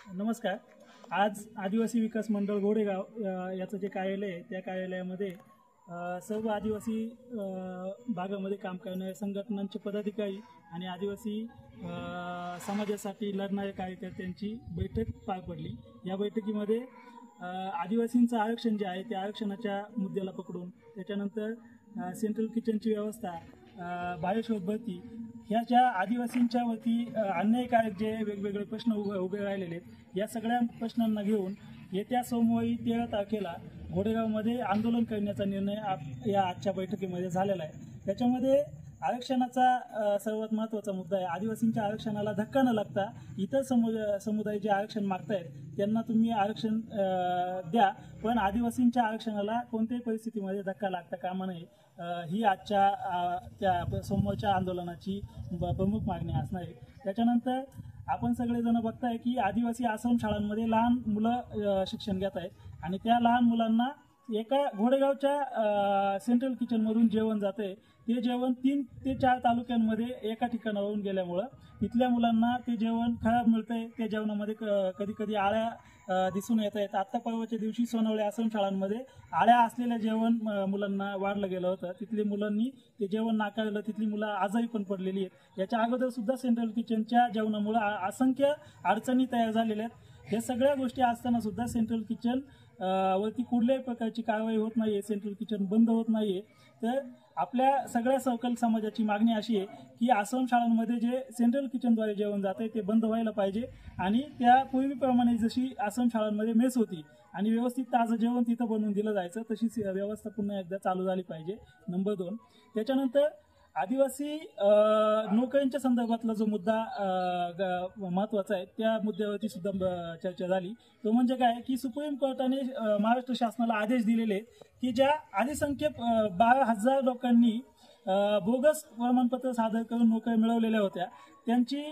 नमस्कार। आज आदिवासी विकास मंडळ घोडेगाव याचं जे कार्यालय आहे त्या कार्यालयामध्ये सर्व आदिवासी भागामध्ये काम करणाऱ्या संघटनांचे पदाधिकारी आणि आदिवासी समाजासाठी लढणाऱ्या कार्यकर्त्यांची बैठक पार पडली। या बैठकीमध्ये आदिवासींचं आरक्षण जे आहे त्या आरक्षणाच्या मुद्द्याला पकडून, त्याच्यानंतर सेंट्रल किचनची व्यवस्था, बायोशोध भरती, ह्या ज्या आदिवासींच्या वरती अन्यायकारक जे वेगवेगळे प्रश्न उभे राहिलेले आहेत, या सगळ्या प्रश्नांना घेऊन येत्या सोमवारी 13 तारखेला घोडेगावमध्ये आंदोलन करण्याचा निर्णय या आजच्या बैठकीमध्ये झालेला आहे। त्याच्यामध्ये आरक्षणाचा सर्वात महत्त्वाचा मुद्दा आहे। आदिवासींच्या आरक्षणाला धक्का न लागता इतर समुदाय जे आरक्षण मागतायत त्यांना तुम्ही आरक्षण द्या, पण आदिवासींच्या आरक्षणाला कोणत्याही परिस्थितीमध्ये धक्का लागता कामा नये, ही आजच्या त्या सोमवारच्या आंदोलनाची प्रमुख मागणी असणार आहे। त्याच्यानंतर आपण सगळेजण बघताय की आदिवासी आश्रमशाळांमध्ये लहान मुलं शिक्षण घेत आहेत आणि त्या लहान मुलांना एका घोडेगावच्या सेंट्रल किचनमधून जेवण जाते। ते जेवण 3 ते 4 तालुक्यांमध्ये एका ठिकाणावरून गेल्यामुळं तिथल्या मुलांना ते जेवण खराब मिळतंय। त्या जेवणामध्ये कधी कधी आळ्या दिसून येत आहेत। आत्ता परवाच्या दिवशी सोनवळे आश्रमशाळांमध्ये आळ्या असलेलं जेवण मुलांना वाढलं गेलं होतं। तिथल्या मुलांनी ते जेवण नाकारलं, तिथली मुलं आजारी पण पडलेली आहेत। याच्या अगोदर सुद्धा सेंट्रल किचनच्या जेवणामुळे असंख्य अडचणी तयार झालेल्या आहेत। हे सगळ्या गोष्टी असताना सुद्धा सेंट्रल किचन वरती कुठल्याही प्रकारची कारवाई होत नाही आहे, सेंट्रल किचन बंद होत नाही आहे। तर आपल्या सगळ्या सकल समाजाची मागणी अशी आहे की आश्रमशाळांमध्ये जे सेंट्रल किचनद्वारे जेवण जात आहे ते बंद व्हायला पाहिजे आणि त्या पूर्वीप्रमाणे जशी आश्रमशाळांमध्ये मेस होती आणि व्यवस्थित ताजं जेवण तिथं बनवून दिलं जायचं, तशीच व्यवस्था पुन्हा एकदा चालू झाली पाहिजे। नंबर 2, त्याच्यानंतर आदिवासी नोकऱ्यांच्या संदर्भातला जो मुद्दा महत्त्वाचा आहे त्या मुद्द्यावरती सुद्धा चर्चा झाली। तो म्हणजे काय की सुप्रीम कोर्टाने महाराष्ट्र शासनाला आदेश दिलेले की ज्या अधिसंख्य 12,000 लोकांनी बोगस प्रमाणपत्र सादर करून नोकऱ्या मिळवलेल्या होत्या, त्यांची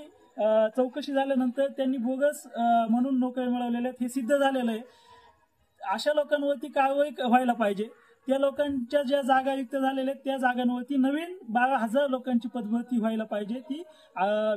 चौकशी झाल्यानंतर त्यांनी बोगस म्हणून नोकऱ्या मिळवलेल्या हे सिद्ध झालेलं आहे। अशा लोकांवरती कारवाई व्हायला पाहिजे। त्या लोकांच्या ज्या जागा रिक्त झालेल्या आहेत त्या जागांवरती नवीन 12,000 लोकांची पदभरती व्हायला पाहिजे, ती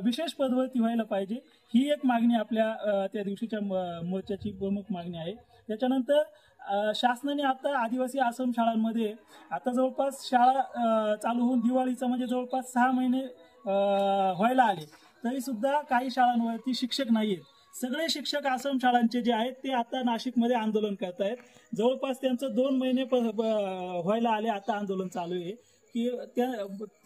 विशेष पदभरती व्हायला पाहिजे। ही एक मागणी आपल्या त्या दिवशीच्या मोर्चाची प्रमुख मागणी आहे। त्याच्यानंतर शासनाने आता आदिवासी आश्रमशाळांमध्ये आता जवळपास शाळा चालू होऊन दिवाळीचा म्हणजे जवळपास 6 महिने व्हायला आले, तरी सुद्धा काही शाळांवरती शिक्षक नाही आहेत। सगळे शिक्षक आश्रमशाळांचे जे आहेत ते आता नाशिकमध्ये आंदोलन करत आहेत। जवळपास त्यांचं 2 महिने व्हायला आले, आता आंदोलन चालू आहे। की त्या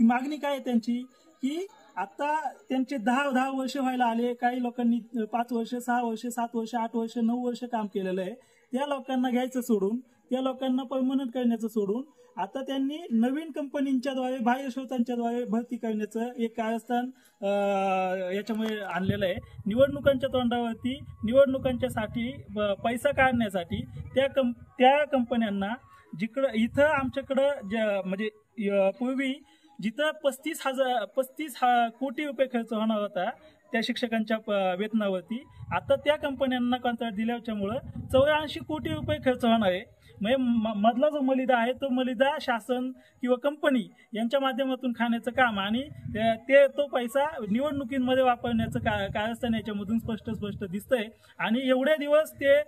मागणी काय आहे त्यांची की आता त्यांचे 10 वर्ष व्हायला आले, काही लोकांनी 5 वर्ष, 6 वर्ष, 7 वर्ष, 8 वर्ष, 9 वर्ष काम केलेलं आहे। त्या लोकांना घ्यायचं सोडून, त्या लोकांना परमनंट करण्याचं सोडून आता त्यांनी नवीन कंपनींच्याद्वारे बाह्य स्रोतांच्याद्वारे भरती करण्याचं एक कारस्थान याच्यामुळे आणलेलं आहे। निवडणुकांच्या तोंडावरती निवडणुकांच्यासाठी पैसा काढण्यासाठी त्या कंपन्यांना इथं आमच्याकडं म्हणजे पूर्वी जिथं 35 कोटी रुपये खर्च होणार होता त्या शिक्षकांच्या वेतनावरती, आता त्या कंपन्यांना कॉन्ट्रॅक्ट दिल्याच्यामुळं 84 कोटी रुपये खर्च होणार आहे। म्हणजे मधला जो मलिदा आहे तो मलिदा शासन किंवा कंपनी यांच्या माध्यमातून खाण्याचं काम आणि तो पैसा निवडणुकीमध्ये वापरण्याचं कारस्थान याच्यामधून स्पष्ट दिसतंय। आणि एवढे दिवस ते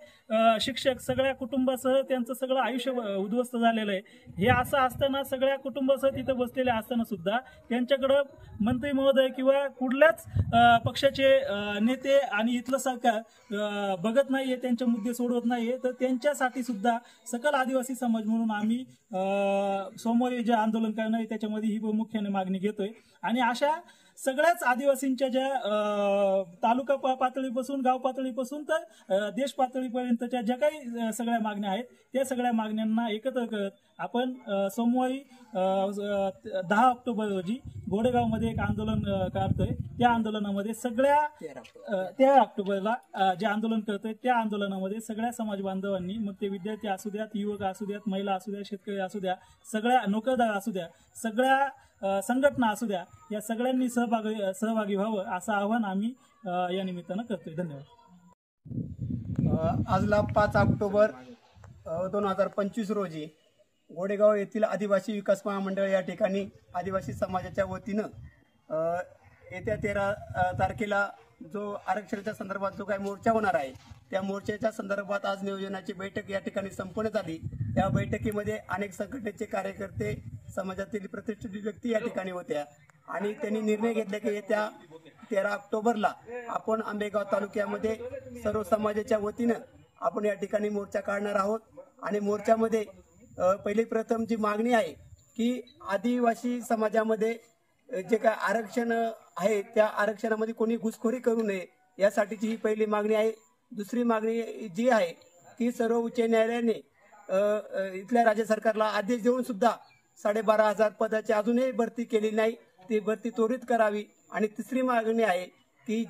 शिक्षक सगळ्या कुटुंबासह त्यांचं सगळं आयुष्य उद्ध्वस्त झालेलं आहे। हे असं असताना सगळ्या कुटुंबासह तिथं बसलेले असताना सुद्धा त्यांच्याकडं मंत्री महोदय किंवा कुठल्याच पक्षाचे नेते आणि इथलं सरकार बघत नाहीये, त्यांचे मुद्दे सोडवत नाहीये। तर त्यांच्यासाठी सुद्धा सकल आदिवासी समाज म्हणून आम्ही सोमवारी जे आंदोलन करणार आहे त्याच्यामध्ये ही प्रामुख्याने मागणी घेतोय। आणि अशा सगळ्याच आदिवासींच्या ज्या तालुका पातळीपासून गाव पातळीपासून तर देश पातळीपर्यंतच्या ज्या काही सगळ्या मागण्या आहेत त्या सगळ्या मागण्यांना एकत्र करत आपण सोमवारी 10 ऑक्टोबर रोजी घोडेगावमध्ये एक आंदोलन करतोय। त्या आंदोलनामध्ये 13 ऑक्टोबरला जे आंदोलन करतोय त्या आंदोलनामध्ये सगळ्या समाज बांधवांनी, मग ते विद्यार्थी असू द्यात, युवक असू द्यात, महिला असू द्या, शेतकरी असू द्या, सगळ्या नोकरदार असू द्या, सगळ्या संघटना असू द्या, या सगळ्यांनी सहभागी व्हावं असं आवाहन आम्ही या निमित्तानं करतोय। धन्यवाद। आजला 5 ऑक्टोबर 2025 रोजी घोडेगाव येथील आदिवासी विकास महामंडळ या ठिकाणी आदिवासी समाजाच्या वतीनं येत्या 13 तारखेला जो आरक्षणाच्या संदर्भात जो काही मोर्चा होणार आहे त्या मोर्चाच्या संदर्भात आज नियोजनाची बैठक या ठिकाणी संपन्न झाली। या बैठकीमध्ये अनेक संघटनेचे कार्यकर्ते, समाजातील प्रतिष्ठित व्यक्ती या ठिकाणी होत्या आणि त्यांनी निर्णय घेतला की येत्या 13 ऑक्टोबरला आपण आंबेगाव तालुक्यामध्ये सर्व समाजाच्या वतीनं आपण या ठिकाणी मोर्चा काढणार आहोत। आणि मोर्चामध्ये पहिली प्रथम जी मागणी आहे की आदिवासी समाजामध्ये जे काय आरक्षण आहे त्या आरक्षणामध्ये कोणी घुसखोरी करू नये यासाठीची ही पहिली मागणी आहे। दुसरी मागणी जी आहे की सर्व उच्च न्यायालयाने इथल्या राज्य सरकारला आदेश देऊन सुद्धा 12,500 पदाची अजूनही भरती केली नाही, ती भरती त्वरित करावी। आणि तिसरी मागणी आहे की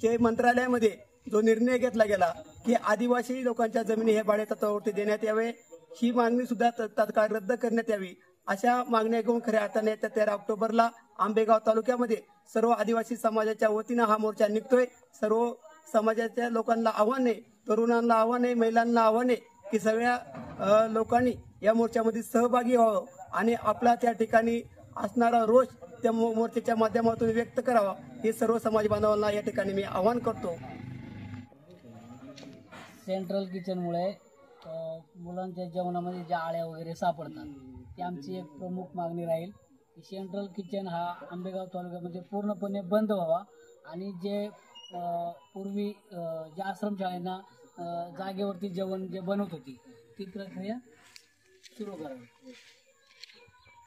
जे मंत्रालयामध्ये जो निर्णय घेतला गेला की आदिवासी लोकांच्या जमिनी हे भाडेतत्वावरती देण्यात यावे, ही मागणी सुद्धा तात्काळ रद्द करण्यात यावी। अशा मागण्या घेऊन खऱ्या अर्थाने येत्या 13 ऑक्टोबरला आंबेगाव तालुक्यामध्ये सर्व आदिवासी समाजाच्या वतीनं हा मोर्चा निघतोय। सर्व समाजाच्या लोकांना आव्हान आहे, तरुणांना आव्हान आहे, महिलांना आव्हान आहे की सगळ्या लोकांनी या मोर्चामध्ये सहभागी व्हावं आणि आपला त्या ठिकाणी असणारा रोष त्या मोर्चाच्या माध्यमातून व्यक्त करावा, हे सर्व समाज बांधवांना या ठिकाणी मी आवाहन करतो। सेंट्रल किचनमुळे मुलांच्या जेवणामध्ये ज्या आळ्या वगैरे सापडतात ती आमची एक प्रमुख मागणी राहील की सेंट्रल किचन हा आंबेगाव तालुक्यामध्ये पूर्णपणे बंद व्हावा आणि जे पूर्वी ज्या आश्रमशाळेंना जागेवरती जेवण जे बनवत होती ती प्रक्रिया सुरू करावी।